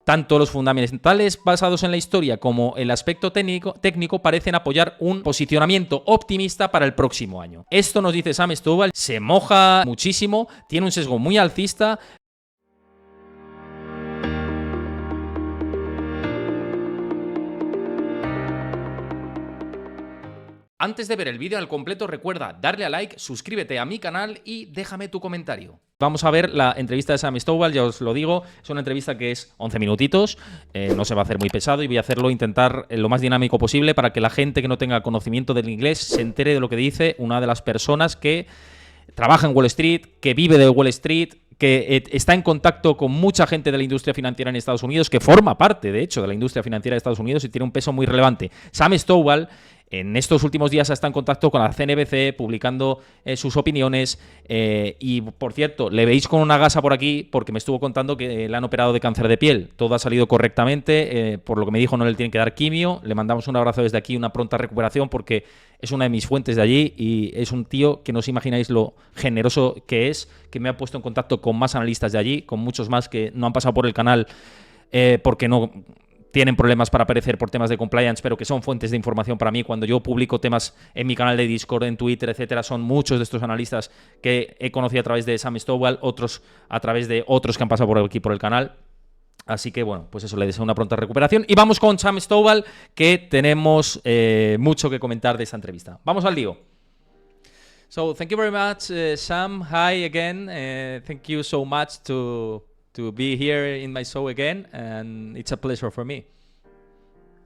tanto los fundamentales basados en la historia como el aspecto técnico parecen apoyar un posicionamiento optimista para el próximo año. Esto nos dice Sam Stowell, se moja muchísimo, tiene un sesgo muy alcista. Antes de ver el vídeo al completo, recuerda darle a like, suscríbete a mi canal y déjame tu comentario. Vamos a ver la entrevista de Sam Stowell, ya os lo digo, es una entrevista que es 11 minutitos, no se va a hacer muy pesado y voy a hacerlo, intentar lo más dinámico posible para que la gente que no tenga conocimiento del inglés se entere de lo que dice una de las personas que trabaja en Wall Street, que vive de Wall Street, que está en contacto con mucha gente de la industria financiera en Estados Unidos, que forma parte, de hecho, de la industria financiera de Estados Unidos y tiene un peso muy relevante. Sam Stowell en estos últimos días está en contacto con la CNBC, publicando sus opiniones y, por cierto, le veis con una gasa por aquí porque me estuvo contando que le han operado de cáncer de piel. Todo ha salido correctamente, por lo que me dijo no le tienen que dar quimio. Le mandamos un abrazo desde aquí, una pronta recuperación porque es una de mis fuentes de allí y es un tío que no os imagináis lo generoso que es, que me ha puesto en contacto con más analistas de allí, con muchos más que no han pasado por el canal porque no tienen problemas para aparecer por temas de compliance, pero que son fuentes de información para mí. Cuando yo publico temas en mi canal de Discord, en Twitter, etcétera, son muchos de estos analistas que he conocido a través de Sam Stowell, otros a través de otros que han pasado por aquí por el canal. Así que, bueno, pues eso, le deseo una pronta recuperación. Y vamos con Sam Stowell, que tenemos mucho que comentar de esta entrevista. Vamos al lío. So, thank you very much, Sam. Hi again. Thank you so much to be here in my show again, and it's a pleasure for me.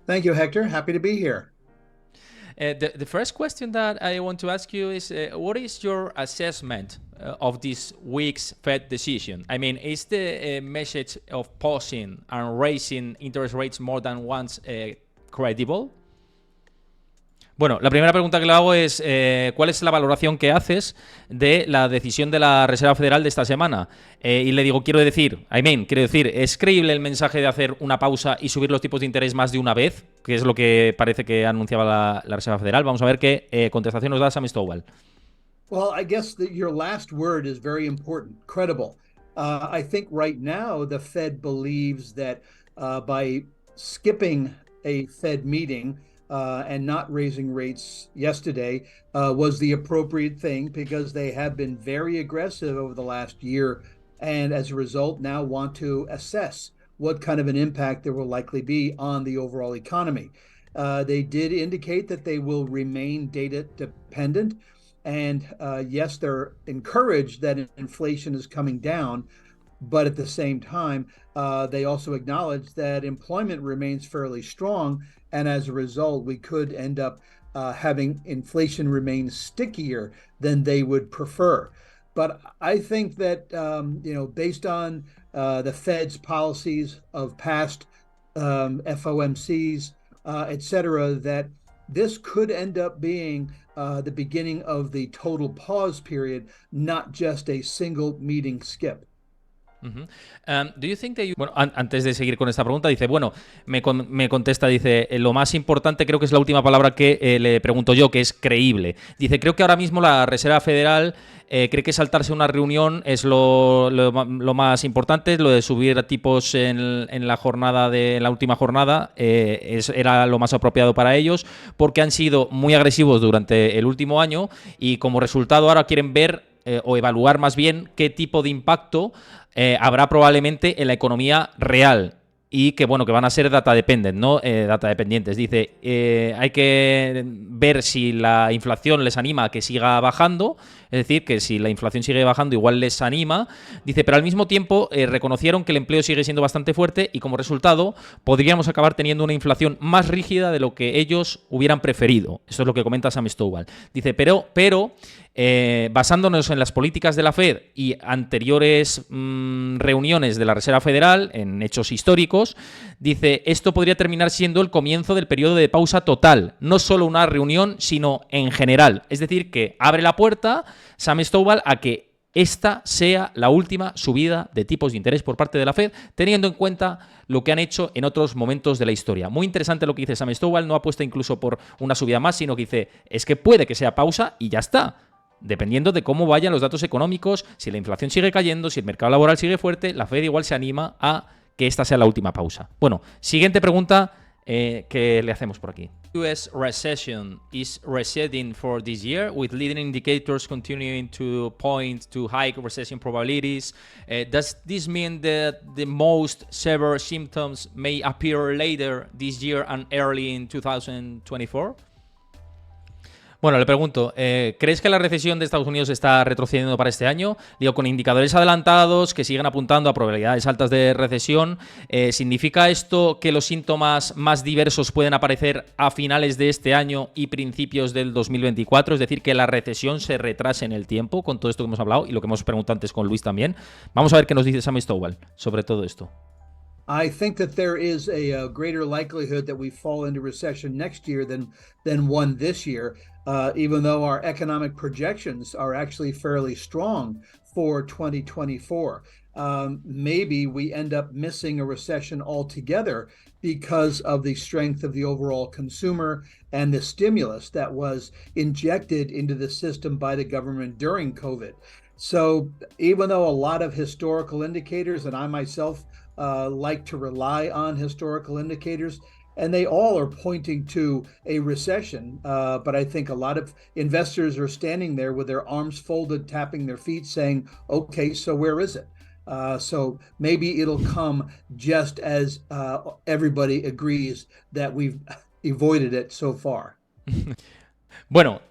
Thank you, Hector. Happy to be here. The first question that I want to ask you is, what is your assessment of this week's Fed decision? I mean, is the message of pausing and raising interest rates more than once credible? Bueno, la primera pregunta que le hago es ¿cuál es la valoración que haces de la decisión de la Reserva Federal de esta semana? Y le digo, quiero decir, ¿es creíble el mensaje de hacer una pausa y subir los tipos de interés más de una vez? Que es lo que parece que anunciaba la Reserva Federal. Vamos a ver qué contestación nos da Sam Stowell. Well, I guess that your last word is very important, credible. I think right now the Fed believes that by skipping a Fed meeting and not raising rates yesterday was the appropriate thing because they have been very aggressive over the last year and as a result now want to assess what kind of an impact there will likely be on the overall economy. They did indicate that they will remain data dependent and yes, they're encouraged that inflation is coming down, but at the same time, they also acknowledge that employment remains fairly strong. And as a result, we could end up having inflation remain stickier than they would prefer. But I think that, based on the Fed's policies of past FOMCs, et cetera, that this could end up being the beginning of the total pause period, not just a single meeting skip. Do you think that you... Bueno, antes de seguir con esta pregunta, dice, bueno, me contesta, dice, lo más importante creo que es la última palabra que le pregunto yo, que es creíble. Dice, creo que ahora mismo la Reserva Federal cree que saltarse una reunión es lo más importante, lo de subir tipos en la jornada en la última jornada era lo más apropiado para ellos, porque han sido muy agresivos durante el último año y como resultado ahora quieren ver o evaluar más bien qué tipo de impacto habrá probablemente en la economía real y que, bueno, que van a ser data dependent, ¿no? Data dependientes. Dice, hay que ver si la inflación les anima a que siga bajando, es decir, que si la inflación sigue bajando igual les anima. Dice, pero al mismo tiempo reconocieron que el empleo sigue siendo bastante fuerte y como resultado podríamos acabar teniendo una inflación más rígida de lo que ellos hubieran preferido. Eso es lo que comenta Sam Stowell. Dice, pero basándonos en las políticas de la Fed y anteriores reuniones de la Reserva Federal, en hechos históricos, dice, esto podría terminar siendo el comienzo del periodo de pausa total, no solo una reunión, sino en general. Es decir, que abre la puerta Sam Stowell a que esta sea la última subida de tipos de interés por parte de la Fed, teniendo en cuenta lo que han hecho en otros momentos de la historia. Muy interesante lo que dice Sam Stowell, no apuesta incluso por una subida más, sino que dice, es que puede que sea pausa y ya está. Dependiendo de cómo vayan los datos económicos, si la inflación sigue cayendo, si el mercado laboral sigue fuerte, la Fed igual se anima a que esta sea la última pausa. Bueno, siguiente pregunta que le hacemos por aquí. US recession is receding for this year, with leading indicators continuing to point to high recession probabilities. Does this mean that the most severe symptoms may appear later this year and early in 2024? Bueno, le pregunto, ¿crees que la recesión de Estados Unidos está retrocediendo para este año? Digo, con indicadores adelantados que siguen apuntando a probabilidades altas de recesión. ¿Significa esto que los síntomas más diversos pueden aparecer a finales de este año y principios del 2024? Es decir, que la recesión se retrase en el tiempo, con todo esto que hemos hablado y lo que hemos preguntado antes con Luis también. Vamos a ver qué nos dice Sam Stowell sobre todo esto. I think that there is a greater likelihood that we fall into recession next year than one this year, even though our economic projections are actually fairly strong for 2024. Maybe we end up missing a recession altogether because of the strength of the overall consumer and the stimulus that was injected into the system by the government during COVID. So even though a lot of historical indicators, and I myself like to rely on historical indicators, and they all are pointing to a recession. But I think a lot of investors are standing there with their arms folded, tapping their feet, saying, okay, so where is it? So maybe it'll come just as everybody agrees that we've avoided it so far. Bueno,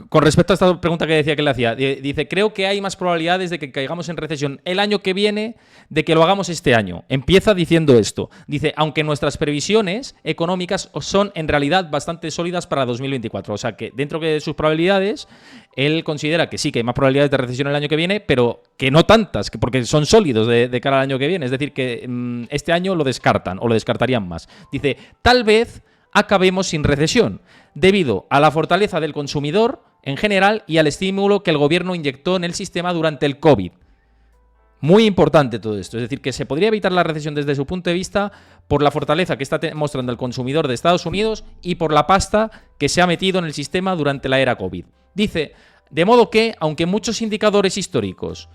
con respecto a esta pregunta que decía que le hacía, dice, creo que hay más probabilidades de que caigamos en recesión el año que viene de que lo hagamos este año. Empieza diciendo esto. Dice, aunque nuestras previsiones económicas son en realidad bastante sólidas para 2024. O sea que dentro de sus probabilidades, él considera que sí, que hay más probabilidades de recesión el año que viene, pero que no tantas, porque son sólidos de cara al año que viene. Es decir, que este año lo descartan o lo descartarían más. Dice, tal vez acabemos sin recesión, debido a la fortaleza del consumidor en general y al estímulo que el gobierno inyectó en el sistema durante el COVID. Muy importante todo esto, es decir, que se podría evitar la recesión desde su punto de vista por la fortaleza que está mostrando el consumidor de Estados Unidos y por la pasta que se ha metido en el sistema durante la era COVID. Dice, de modo que, aunque muchos indicadores históricos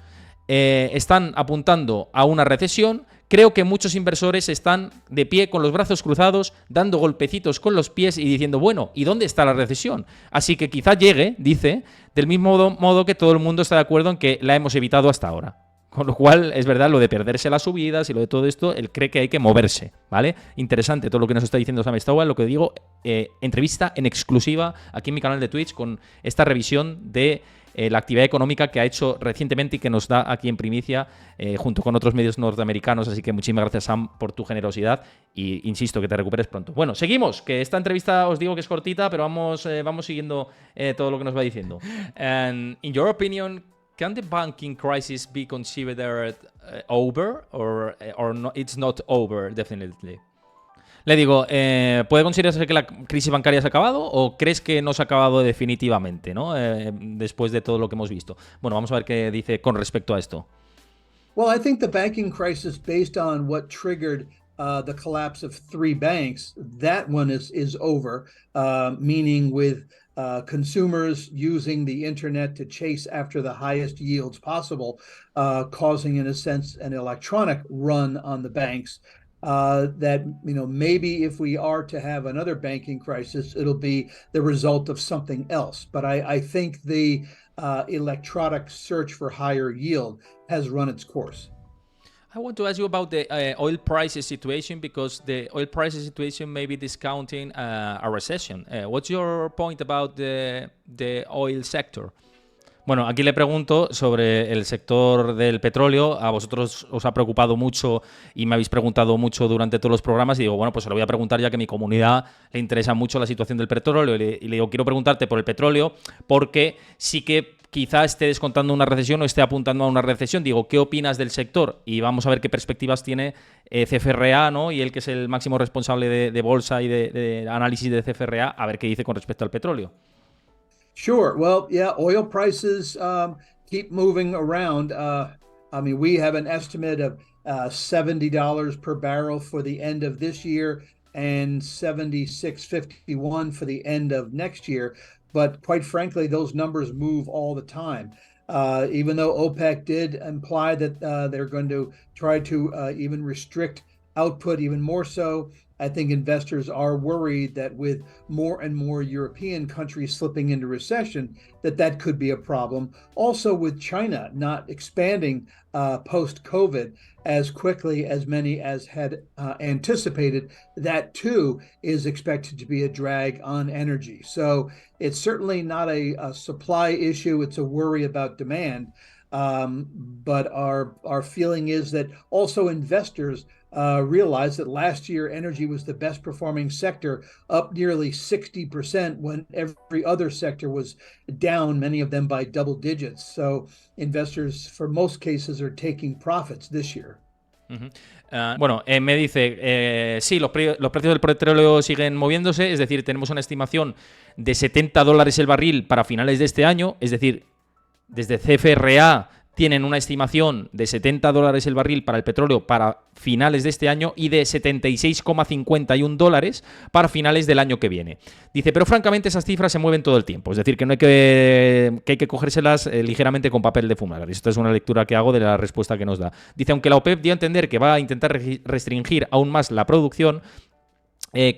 están apuntando a una recesión, creo que muchos inversores están de pie con los brazos cruzados, dando golpecitos con los pies y diciendo, bueno, ¿y dónde está la recesión? Así que quizá llegue, dice, del mismo modo que todo el mundo está de acuerdo en que la hemos evitado hasta ahora. Con lo cual, es verdad, lo de perderse las subidas y lo de todo esto, él cree que hay que moverse, ¿vale? Interesante todo lo que nos está diciendo Sam Stowell, lo que digo, entrevista en exclusiva aquí en mi canal de Twitch con esta revisión de la actividad económica que ha hecho recientemente y que nos da aquí en primicia junto con otros medios norteamericanos. Así que muchísimas gracias, Sam, por tu generosidad y insisto que te recuperes pronto. Bueno, seguimos, que esta entrevista os digo que es cortita, pero vamos siguiendo todo lo que nos va diciendo. And in your opinion, can the banking crisis be considered over or no, it's not over definitely? Le digo, ¿puede considerarse que la crisis bancaria se ha acabado o crees que no se ha acabado definitivamente, ¿no? Después de todo lo que hemos visto? Bueno, vamos a ver qué dice con respecto a esto. Well, I think the banking crisis, based on what triggered the collapse of three banks, that one is over, meaning with consumers using the internet to chase after the highest yields possible, causing, in a sense, an electronic run on the banks. That, you know, maybe if we are to have another banking crisis, it'll be the result of something else. But I think the electronic search for higher yield has run its course. I want to ask you about the oil prices situation, because the oil prices situation may be discounting a recession. What's your point about the oil sector? Bueno, aquí le pregunto sobre el sector del petróleo. A vosotros os ha preocupado mucho y me habéis preguntado mucho durante todos los programas y digo, bueno, pues se lo voy a preguntar ya que a mi comunidad le interesa mucho la situación del petróleo y le digo, quiero preguntarte por el petróleo porque sí que quizá esté descontando una recesión o esté apuntando a una recesión. Digo, ¿qué opinas del sector? Y vamos a ver qué perspectivas tiene CFRA, ¿no? Y él, que es el máximo responsable de bolsa y de análisis de CFRA, a ver qué dice con respecto al petróleo. Sure. Well, yeah, oil prices keep moving around. I mean, we have an estimate of $70 per barrel for the end of this year and $76.51 for the end of next year. But quite frankly, those numbers move all the time. Even though OPEC did imply that they're going to try to even restrict output even more so, I think investors are worried that with more and more European countries slipping into recession, that could be a problem. Also with China not expanding post-COVID as quickly as many as had anticipated, that too is expected to be a drag on energy. So it's certainly not a supply issue, it's a worry about demand. But our feeling is that also investors realized that last year energy was the best performing sector, up nearly 60% when every other sector was down, many of them by double digits. So investors, for most cases, are taking profits this year. Bueno, me dice, sí, los precios del petróleo siguen moviéndose, es decir, tenemos una estimación de $70 el barril para finales de este año, es decir, desde CFRA tienen una estimación de $70 el barril para el petróleo para finales de este año y de $76,51 para finales del año que viene. Dice, pero francamente esas cifras se mueven todo el tiempo, es decir, que no hay que hay que cogérselas ligeramente con papel de fumar. Esta es una lectura que hago de la respuesta que nos da. Dice, aunque la OPEP dio a entender que va a intentar restringir aún más la producción,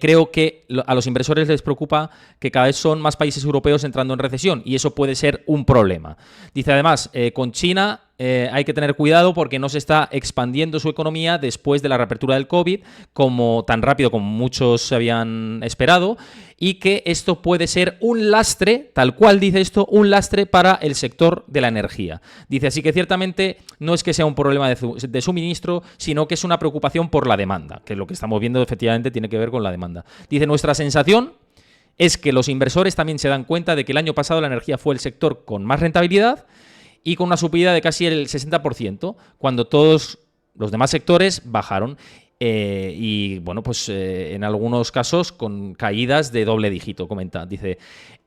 creo que a los inversores les preocupa que cada vez son más países europeos entrando en recesión y eso puede ser un problema. Dice además, con China hay que tener cuidado porque no se está expandiendo su economía después de la reapertura del COVID como tan rápido como muchos se habían esperado y que esto puede ser un lastre, tal cual dice esto, un lastre para el sector de la energía. Dice, así que ciertamente no es que sea un problema de suministro, sino que es una preocupación por la demanda, que lo que estamos viendo efectivamente tiene que ver con la demanda. Dice, nuestra sensación es que los inversores también se dan cuenta de que el año pasado la energía fue el sector con más rentabilidad y con una subida de casi el 60%, cuando todos los demás sectores bajaron. Y bueno, pues en algunos casos con caídas de doble dígito, comenta. Dice,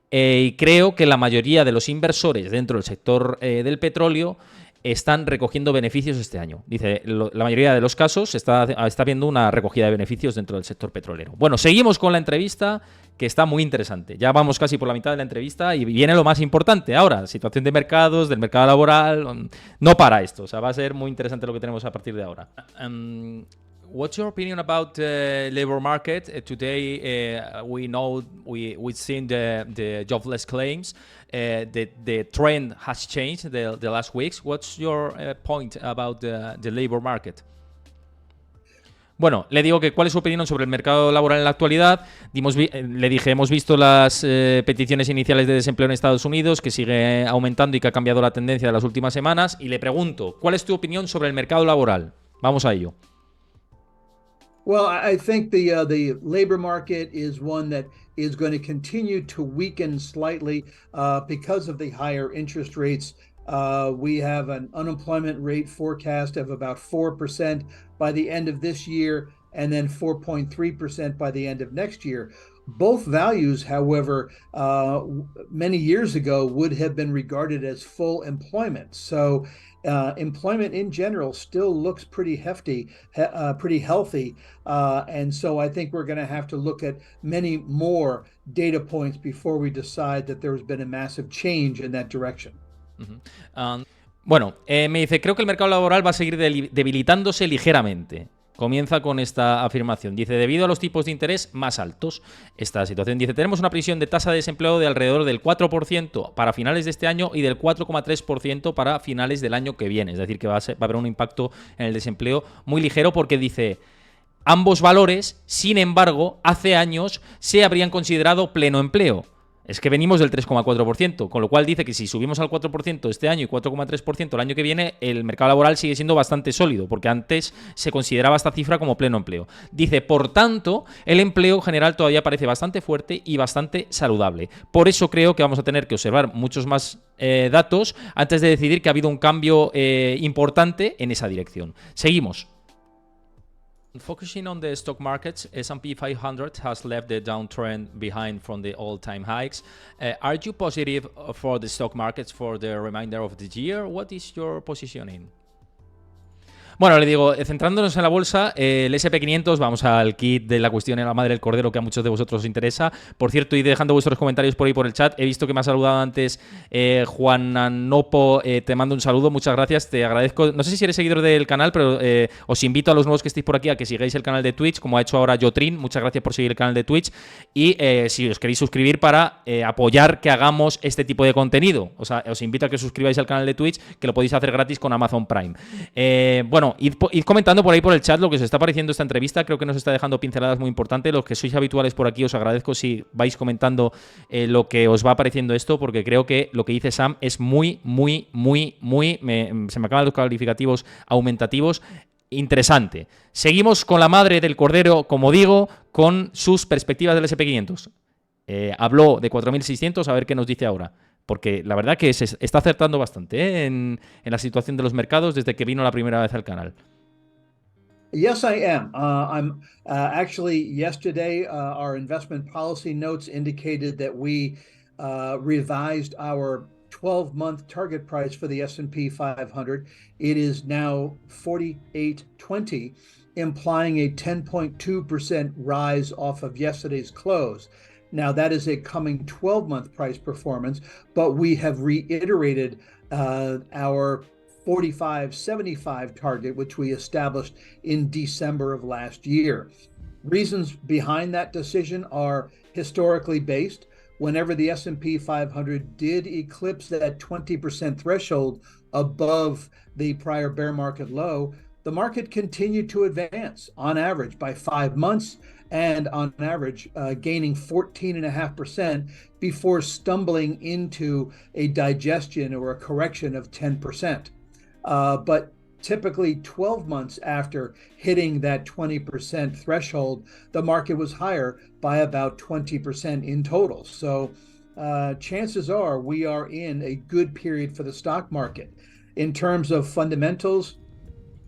y creo que la mayoría de los inversores dentro del sector del petróleo están recogiendo beneficios este año. Dice, la mayoría de los casos está viendo una recogida de beneficios dentro del sector petrolero. Bueno, seguimos con la entrevista, que está muy interesante. Ya vamos casi por la mitad de la entrevista y viene lo más importante ahora, situación de mercados, del mercado laboral. No para esto, o sea, va a ser muy interesante lo que tenemos a partir de ahora. What's your opinion about the labor market? Today, we know we've seen the jobless claims. The trend has changed the last weeks. What's your point about the labor market? Bueno, le digo que cuál es su opinión sobre el mercado laboral en la actualidad. Le dije, hemos visto las peticiones iniciales de desempleo en Estados Unidos, que sigue aumentando y que ha cambiado la tendencia de las últimas semanas. Y le pregunto, ¿cuál es tu opinión sobre el mercado laboral? Vamos a ello. Well, I think the labor market is one that is going to continue to weaken slightly because of the higher interest rates. We have an unemployment rate forecast of about 4% by the end of this year, and then 4.3% by the end of next year. Both values, however, many years ago would have been regarded as full employment. So employment in general still looks pretty hefty, pretty healthy. And so I think we're going to have to look at many more data points before we decide that there's been a massive change in that direction. Bueno, me dice, creo que el mercado laboral va a seguir debilitándose ligeramente. Comienza con esta afirmación. Dice, debido a los tipos de interés más altos, esta situación. Dice, tenemos una previsión de tasa de desempleo de alrededor del 4% para finales de este año y del 4,3% para finales del año que viene. Es decir, que va a haber un impacto en el desempleo muy ligero porque dice, ambos valores, sin embargo, hace años se habrían considerado pleno empleo. Es que venimos del 3,4%, con lo cual dice que si subimos al 4% este año y 4,3% el año que viene, el mercado laboral sigue siendo bastante sólido, porque antes se consideraba esta cifra como pleno empleo. Dice, por tanto, el empleo general todavía parece bastante fuerte y bastante saludable. Por eso creo que vamos a tener que observar muchos más datos antes de decidir que ha habido un cambio importante en esa dirección. Seguimos. Focusing on the stock markets, S&P 500 has left the downtrend behind from the all-time hikes. Are you positive for the stock markets for the remainder of the year? What is your positioning? Bueno, le digo, centrándonos en la bolsa, el SP500, vamos al kit de la cuestión en la madre del cordero que a muchos de vosotros os interesa. Por cierto, y dejando vuestros comentarios por ahí por el chat, he visto que me ha saludado antes Juan Anopo, te mando un saludo, muchas gracias, te agradezco. No sé si eres seguidor del canal, pero os invito a los nuevos que estéis por aquí a que sigáis el canal de Twitch, como ha hecho ahora Jotrin, muchas gracias por seguir el canal de Twitch, y si os queréis suscribir para apoyar que hagamos este tipo de contenido, o sea, os invito a que os suscribáis al canal de Twitch, que lo podéis hacer gratis con Amazon Prime. Bueno, id comentando por ahí por el chat lo que os está pareciendo esta entrevista. Creo que nos está dejando pinceladas muy importantes. Los que sois habituales por aquí os agradezco si vais comentando lo que os va pareciendo esto, porque creo que lo que dice Sam es muy, se me acaban los calificativos aumentativos, interesante. Seguimos con la madre del cordero, como digo, con sus perspectivas del SP500. Habló de 4.600, a ver qué nos dice ahora. Porque la verdad que se está acertando bastante en la situación de los mercados desde que vino la primera vez al canal. Yes, I am. I'm actually yesterday, our investment policy notes indicated that we revised our 12-month target price for the S&P 500. It is now 48.20, implying a 10.2% rise off of yesterday's close. Now, that is a coming 12-month price performance, but we have reiterated our 45.75 target, which we established in December of last year. Reasons behind that decision are historically based. Whenever the S&P 500 did eclipse that 20% threshold above the prior bear market low, the market continued to advance on average by 5 months and on average gaining 14.5% before stumbling into a digestion or a correction of 10%. But typically 12 months after hitting that 20% threshold, the market was higher by about 20% in total. So chances are we are in a good period for the stock market. In terms of fundamentals,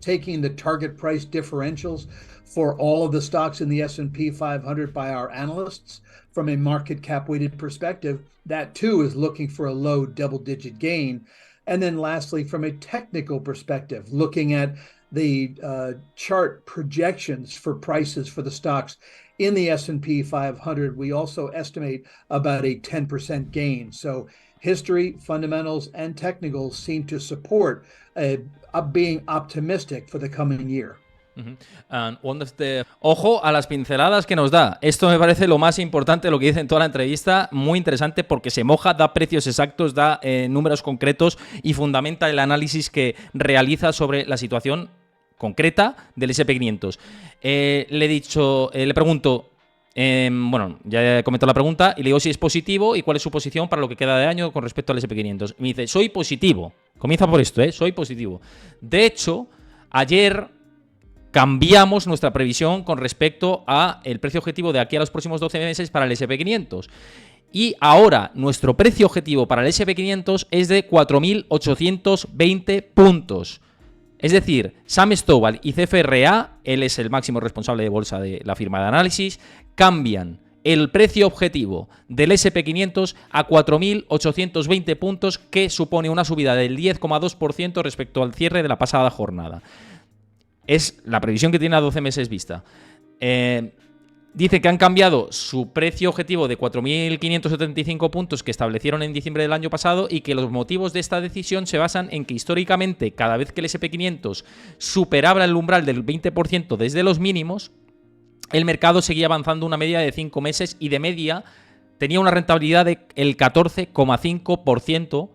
taking the target price differentials for all of the stocks in the S&P 500 by our analysts from a market cap weighted perspective, that too is looking for a low double-digit gain. And then lastly, from a technical perspective, looking at the chart projections for prices for the stocks in the S&P 500, we also estimate about a 10% gain. So history, fundamentals, and technicals seem to support being optimistic for the coming year. Ojo a las pinceladas que nos da. Esto me parece lo más importante, lo que dice en toda la entrevista. Muy interesante porque se moja, da precios exactos, da números concretos y fundamenta el análisis que realiza sobre la situación concreta del SP500. Le pregunto, bueno, ya he comentado la pregunta y le digo si es positivo y cuál es su posición para lo que queda de año con respecto al SP500. Y me dice, soy positivo. Comienza por esto, soy positivo. De hecho, ayer cambiamos nuestra previsión con respecto a el precio objetivo de aquí a los próximos 12 meses para el SP500. Y ahora nuestro precio objetivo para el SP500 es de 4.820 puntos. Es decir, Sam Stowall y CFRA, él es el máximo responsable de bolsa de la firma de análisis, cambian el precio objetivo del SP500 a 4.820 puntos, que supone una subida del 10,2% respecto al cierre de la pasada jornada. Es la previsión que tiene a 12 meses vista. Dice que han cambiado su precio objetivo de 4.575 puntos que establecieron en diciembre del año pasado y que los motivos de esta decisión se basan en que históricamente cada vez que el SP500 superaba el umbral del 20% desde los mínimos, el mercado seguía avanzando una media de 5 meses y de media tenía una rentabilidad del 14,5%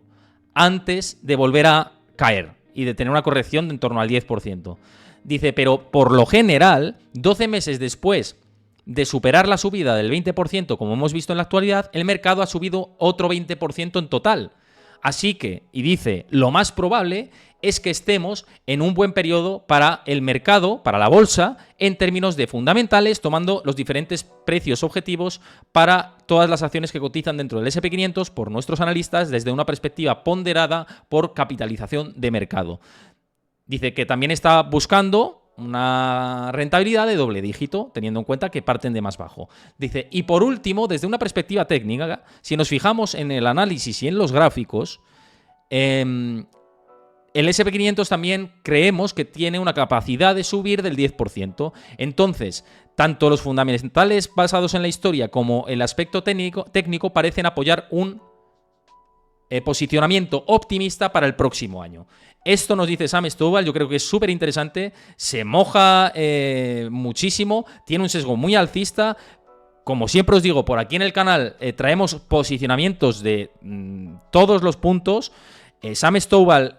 antes de volver a caer y de tener una corrección de en torno al 10%. Dice, pero por lo general, 12 meses después de superar la subida del 20%, como hemos visto en la actualidad, el mercado ha subido otro 20% en total. Así que, y dice, lo más probable es que estemos en un buen periodo para el mercado, para la bolsa, en términos de fundamentales, tomando los diferentes precios objetivos para todas las acciones que cotizan dentro del SP500 por nuestros analistas desde una perspectiva ponderada por capitalización de mercado. Dice que también está buscando una rentabilidad de doble dígito, teniendo en cuenta que parten de más bajo. Dice, y por último, desde una perspectiva técnica, si nos fijamos en el análisis y en los gráficos, el el SP500 también creemos que tiene una capacidad de subir del 10%. Entonces, tanto los fundamentales basados en la historia como el aspecto técnico parecen apoyar un posicionamiento optimista para el próximo año. Esto nos dice Sam Stovall, yo creo que es súper interesante, se moja muchísimo, tiene un sesgo muy alcista. Como siempre os digo, por aquí en el canal traemos posicionamientos de todos los puntos. Sam Stovall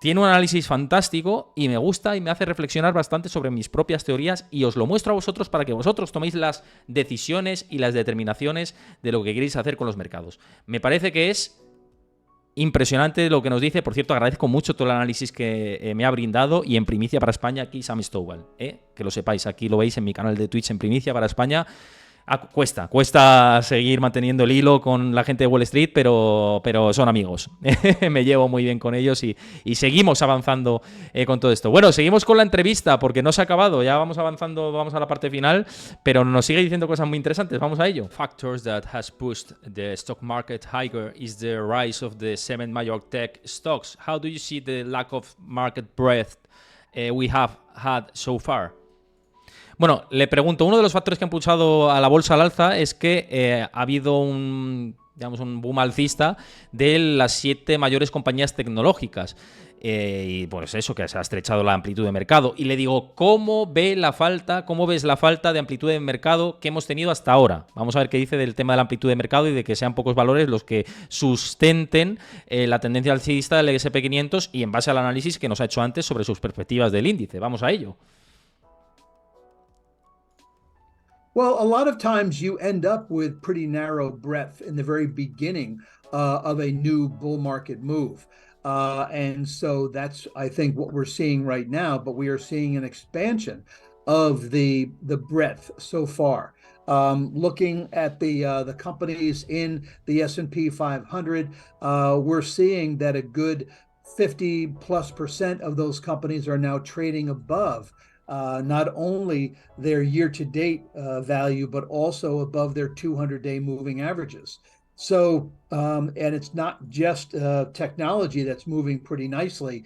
tiene un análisis fantástico y me gusta y me hace reflexionar bastante sobre mis propias teorías, y os lo muestro a vosotros para que vosotros toméis las decisiones y las determinaciones de lo que queréis hacer con los mercados. Me parece que es impresionante lo que nos dice. Por cierto, agradezco mucho todo el análisis que me ha brindado, y en primicia para España aquí Sam Stovall, que lo sepáis, aquí lo veis en mi canal de Twitch en primicia para España. Cuesta seguir manteniendo el hilo con la gente de Wall Street, pero son amigos. Me llevo muy bien con ellos y seguimos avanzando con todo esto. Bueno, seguimos con la entrevista porque no se ha acabado. Ya vamos avanzando, vamos a la parte final, pero nos sigue diciendo cosas muy interesantes. Vamos a ello. Factors that has pushed the stock market higher is the rise of the 7 major tech stocks. How do you see the lack of market breadth we have had so far? Bueno, le pregunto, uno de los factores que han impulsado a la bolsa al alza es que ha habido un boom alcista de las 7 mayores compañías tecnológicas. Y pues eso, que se ha estrechado la amplitud de mercado. Y le digo, ¿cómo ves la falta de amplitud de mercado que hemos tenido hasta ahora? Vamos a ver qué dice del tema de la amplitud de mercado y de que sean pocos valores los que sustenten la tendencia alcista del SP500, y en base al análisis que nos ha hecho antes sobre sus perspectivas del índice. Vamos a ello. Well, a lot of times you end up with pretty narrow breadth in the very beginning of a new bull market move. And so that's, I think, what we're seeing right now, but we are seeing an expansion of the breadth so far. Looking at the companies in the S&P 500, we're seeing that a good 50+% of those companies are now trading above not only their year-to-date value, but also above their 200-day moving averages. So, and it's not just technology that's moving pretty nicely.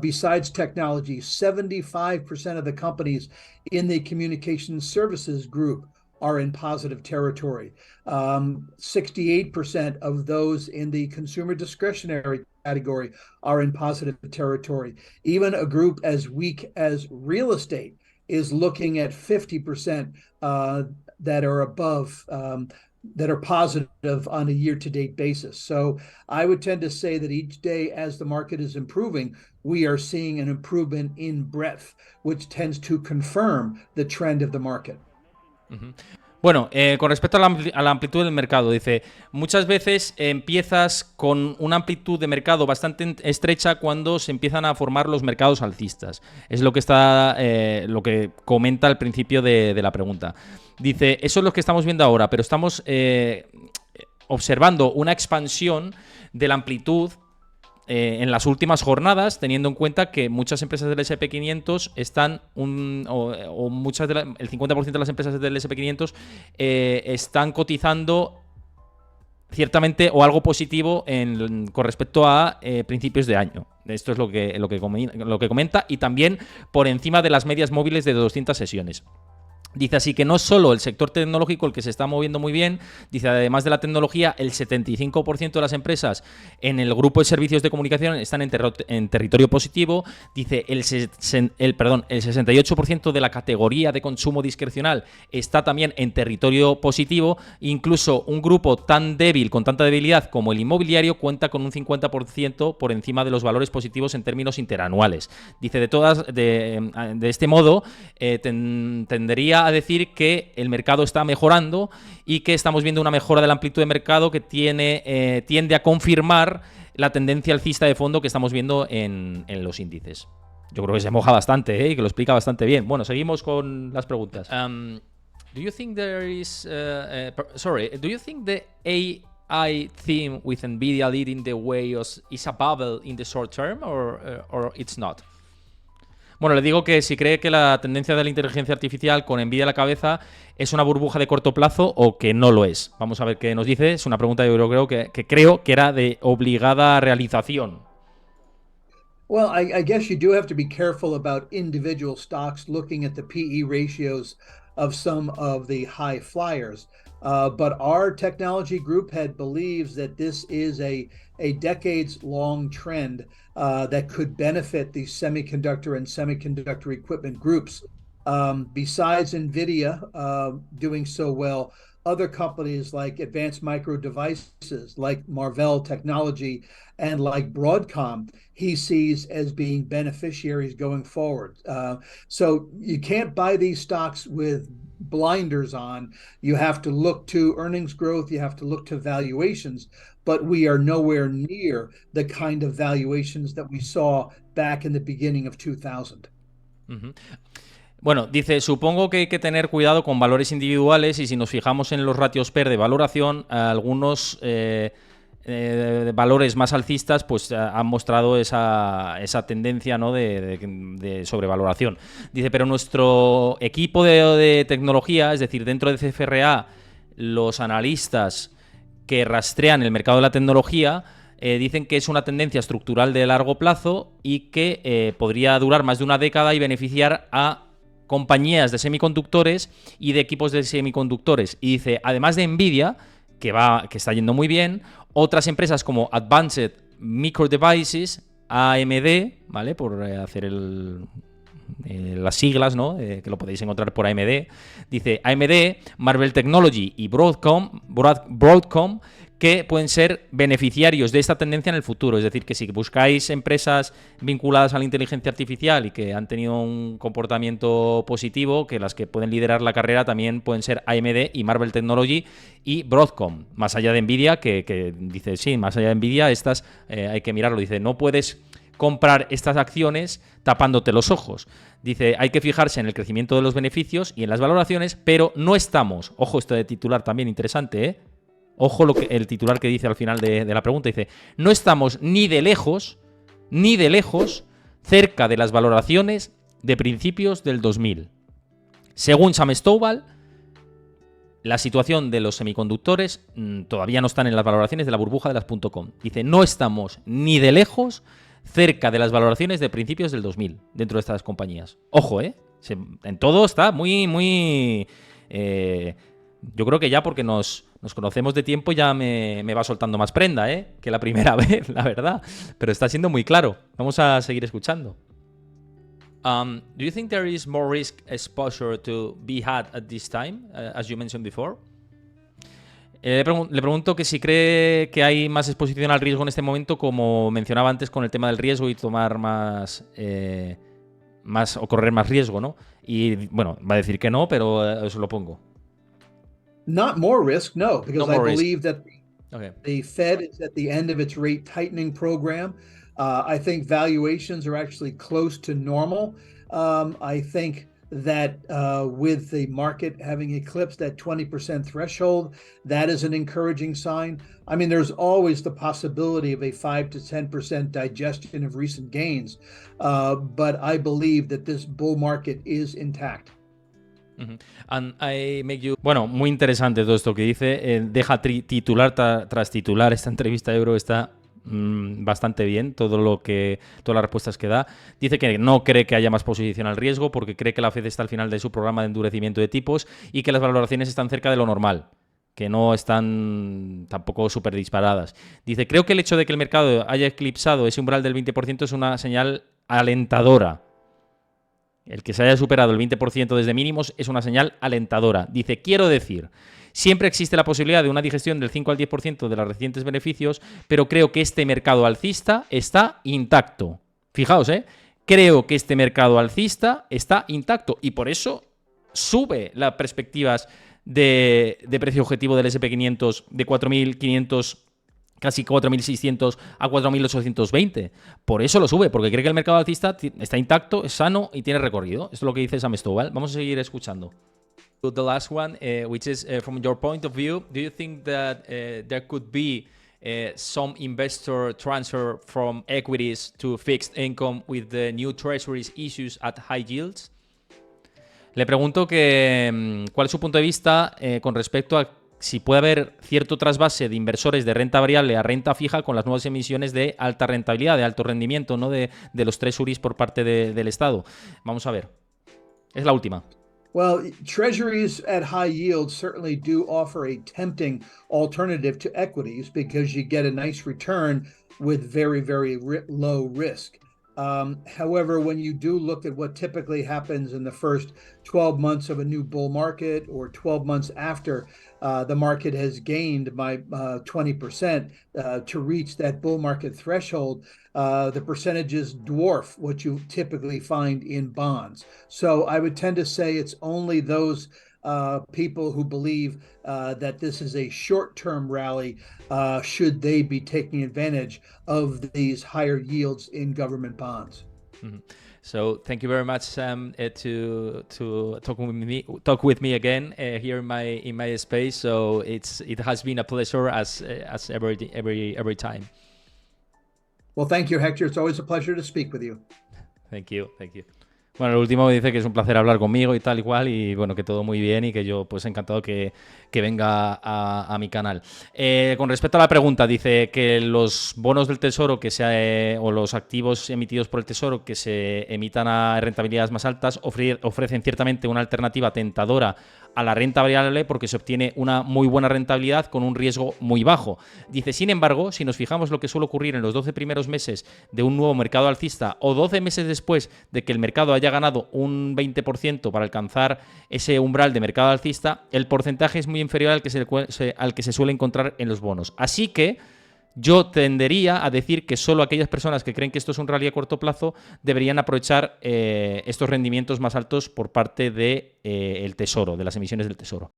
Besides technology, 75% of the companies in the communication services group are in positive territory. 68% of those in the consumer discretionary category are in positive territory. Even a group as weak as real estate is looking at 50% that are above, that are positive on a year-to-date basis. So I would tend to say that each day as the market is improving, we are seeing an improvement in breadth, which tends to confirm the trend of the market. Bueno, con respecto a la amplitud del mercado, dice, muchas veces empiezas con una amplitud de mercado bastante estrecha cuando se empiezan a formar los mercados alcistas. Es lo que lo que comenta al principio de la pregunta. Dice, eso es lo que estamos viendo ahora, pero estamos observando una expansión de la amplitud en las últimas jornadas, teniendo en cuenta que muchas empresas del SP500 están, el 50% de las empresas del SP500 están cotizando ciertamente o algo positivo con respecto a principios de año. Esto es lo que comenta, y también por encima de las medias móviles de 200 sesiones. Dice así que no es solo el sector tecnológico el que se está moviendo muy bien, dice además de la tecnología, el 75% de las empresas en el grupo de servicios de comunicación están en territorio positivo, dice el 68% de la categoría de consumo discrecional está también en territorio positivo, incluso un grupo tan débil, con tanta debilidad como el inmobiliario, cuenta con un 50% por encima de los valores positivos en términos interanuales. Dice de este modo tendería a decir que el mercado está mejorando y que estamos viendo una mejora de la amplitud de mercado que tiende a confirmar la tendencia alcista de fondo que estamos viendo en los índices. Yo creo que se moja bastante y que lo explica bastante bien. Bueno, seguimos con las preguntas. Do you think there is do you think the AI theme with Nvidia leading the way is a bubble in the short term or it's not? Bueno, le digo que si cree que la tendencia de la inteligencia artificial con Nvidia a la cabeza es una burbuja de corto plazo o que no lo es. Vamos a ver qué nos dice. Es una pregunta que creo que era de obligada realización. Well, I guess you do have to be careful about individual stocks looking at the PE ratios of some of the high flyers. But our technology group head believes that this is a decades long trend that could benefit the semiconductor and semiconductor equipment groups. Besides NVIDIA doing so well, other companies like Advanced Micro Devices, like Marvell Technology, and like Broadcom, he sees as being beneficiaries going forward. So you can't buy these stocks with blinders on. You have to look to earnings growth, you have to look to valuations, but we are nowhere near the kind of valuations that we saw back in the beginning of 2000. Ujú. Bueno, dice, supongo que hay que tener cuidado con valores individuales y si nos fijamos en los ratios PER de valoración, algunos valores más alcistas pues han mostrado esa tendencia, ¿no?, de sobrevaloración. Dice, pero nuestro equipo de tecnología, es decir, dentro de CFRA, los analistas que rastrean el mercado de la tecnología, dicen que es una tendencia estructural de largo plazo y que podría durar más de una década y beneficiar a compañías de semiconductores y de equipos de semiconductores. Y dice, además de Nvidia, que está yendo muy bien, otras empresas como Advanced Micro Devices, AMD, ¿vale?, por hacer las siglas, ¿no?, que lo podéis encontrar por AMD. Dice AMD, Marvell Technology y Broadcom, que pueden ser beneficiarios de esta tendencia en el futuro. Es decir, que si buscáis empresas vinculadas a la inteligencia artificial y que han tenido un comportamiento positivo, que las que pueden liderar la carrera también pueden ser AMD y Marvell Technology y Broadcom. Más allá de Nvidia, que dice, sí, más allá de Nvidia, estas hay que mirarlo. Dice, no puedes comprar estas acciones tapándote los ojos. Dice, hay que fijarse en el crecimiento de los beneficios y en las valoraciones, pero no estamos, ojo, esto de titular también interesante, ojo el titular que dice al final de la pregunta, dice, no estamos ni de lejos cerca de las valoraciones de principios del 2000. Según Sam Stovall, la situación de los semiconductores todavía no están en las valoraciones de la burbuja de las .com. Dice, no estamos ni de lejos cerca de las valoraciones de principios del 2000 dentro de estas compañías. Ojo, en todo está muy... yo creo que ya porque nos conocemos de tiempo ya me va soltando más prenda, que la primera vez, la verdad. Pero está siendo muy claro. Vamos a seguir escuchando. Do you think there is more risk exposure to be had at this time, as you mentioned before? Le pregunto que si cree que hay más exposición al riesgo en este momento, como mencionaba antes con el tema del riesgo y tomar más o correr más riesgo, ¿no? Y bueno, va a decir que no, pero eso lo pongo. Not more risk, no, because I believe that Okay. the Fed is at the end of its rate tightening program. I think valuations are actually close to normal. I think that with the market having eclipsed that 20% threshold, that is an encouraging sign. I mean, there's always the possibility of a 5 to 10% digestion of recent gains, but I believe that this bull market is intact. And I make you... Bueno, muy interesante todo esto que dice. Deja titular tras titular esta entrevista. Yo creo que está bastante bien todas las respuestas que da. Dice que no cree que haya más posición al riesgo porque cree que la Fed está al final de su programa de endurecimiento de tipos y que las valoraciones están cerca de lo normal, que no están tampoco súper disparadas. Dice, creo que el hecho de que el mercado haya eclipsado ese umbral del 20% es una señal alentadora. El que se haya superado el 20% desde mínimos es una señal alentadora. Dice, quiero decir, siempre existe la posibilidad de una digestión del 5 al 10% de los recientes beneficios, pero creo que este mercado alcista está intacto. Fijaos, creo que este mercado alcista está intacto y por eso sube las perspectivas de precio objetivo del S&P500 de 4.500 casi 4.600 a 4.820. Por eso lo sube, porque cree que el mercado alcista está intacto, es sano y tiene recorrido. Esto es lo que dice Sam Stovall. Vamos a seguir escuchando. The last one, which is from your point of view, do you think that there could be some investor transfer from equities to fixed income with the new treasuries issues at high yields? Le pregunto cuál es su punto de vista con respecto a si puede haber cierto trasvase de inversores de renta variable a renta fija con las nuevas emisiones de alta rentabilidad, de alto rendimiento, ¿no? de los treasuries por parte del Estado. Vamos a ver. Es la última. Well, treasuries at high yield certainly do offer a tempting alternative to equities because you get a nice return with very, very low risk. However, when you do look at what typically happens in the first 12 months of a new bull market or 12 months after the market has gained by 20% to reach that bull market threshold, the percentages dwarf what you typically find in bonds. So I would tend to say it's only those people who believe that this is a short-term rally, should they be taking advantage of these higher yields in government bonds. Mm-hmm. So thank you very much, Sam, to talk with me again here in my space. So it has been a pleasure as every time. Well, thank you, Hector. It's always a pleasure to speak with you. Thank you. Bueno, el último me dice que es un placer hablar conmigo y tal y cual, y bueno, que todo muy bien y que yo pues encantado que venga a mi canal. Con respecto a la pregunta, dice que los bonos del Tesoro o los activos emitidos por el Tesoro que se emitan a rentabilidades más altas ofrecen ciertamente una alternativa tentadora a la renta variable porque se obtiene una muy buena rentabilidad con un riesgo muy bajo. Dice, sin embargo, si nos fijamos lo que suele ocurrir en los 12 primeros meses de un nuevo mercado alcista o 12 meses después de que el mercado haya ganado un 20% para alcanzar ese umbral de mercado alcista, el porcentaje es muy inferior al que se suele encontrar en los bonos. Así que yo tendería a decir que solo aquellas personas que creen que esto es un rally a corto plazo deberían aprovechar estos rendimientos más altos por parte del Tesoro, de las emisiones del Tesoro.